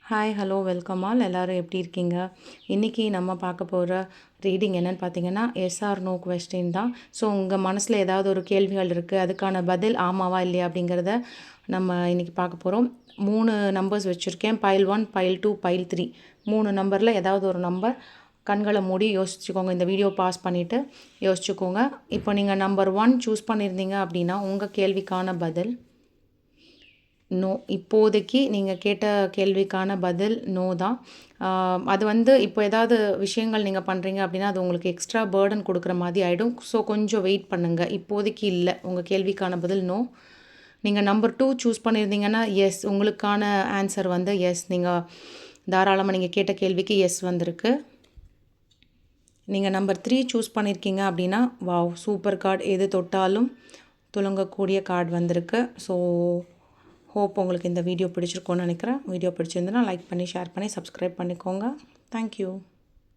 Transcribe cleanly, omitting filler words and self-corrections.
Hi hello welcome all எல்லோரும் எப்படி இருக்கீங்க? இன்றைக்கி நம்ம பார்க்க போகிற ரீடிங் என்னென்னு பார்த்தீங்கன்னா எஸ் ஆர் நோ கொஸ்டின் தான். ஸோ உங்கள் மனசில் ஏதாவது ஒரு கேள்விகள் இருக்குது, அதுக்கான பதில் ஆமாவா இல்லையா அப்படிங்கிறத நம்ம இன்றைக்கி பார்க்க போகிறோம். 3 நம்பர்ஸ் வச்சுருக்கேன். File 1, file 2, file 3. 3 நம்பரில் ஏதாவது ஒரு நம்பர் கண்களை மூடி யோசிச்சுக்கோங்க. இந்த வீடியோ பாஸ் பண்ணிவிட்டு யோசிச்சுக்கோங்க. இப்போ நீங்கள் நம்பர் 1 சூஸ் பண்ணியிருந்தீங்க அப்படின்னா உங்கள் கேள்விக்கான பதில் நோ. இப்போதைக்கு நீங்கள் கேட்ட கேள்விக்கான பதில் நோ தான். அது இப்போ ஏதாவது விஷயங்கள் நீங்கள் பண்ணுறீங்க அப்படின்னா அது உங்களுக்கு எக்ஸ்ட்ரா பேர்டன் கொடுக்குற மாதிரி ஆகிடும். ஸோ கொஞ்சம் வெயிட் பண்ணுங்கள். இப்போதைக்கு இல்லை. உங்கள் கேள்விக்கான பதில் நோ. நீங்கள் நம்பர் 2 சூஸ் பண்ணியிருந்தீங்கன்னா எஸ். உங்களுக்கான ஆன்சர் எஸ். நீங்கள் தாராளமாக நீங்கள் கேட்ட கேள்விக்கு எஸ் வந்திருக்கு. நீங்கள் நம்பர் 3 சூஸ் பண்ணியிருக்கீங்க அப்படின்னா வாவ், சூப்பர் கார்டு. எது தொட்டாலும் துலங்கக்கூடிய கார்டு வந்திருக்கு. ஸோ ஹோப் உங்களுக்கு இந்த வீடியோ பிடிச்சிருக்கோன்னு நினைக்கிறேன். வீடியோ பிடிச்சிருந்துன்னா லைக் பண்ணி, ஷேர் பண்ணி, சப்ஸ்கிரைப் பண்ணிக்கோங்க. தேங்க்யூ.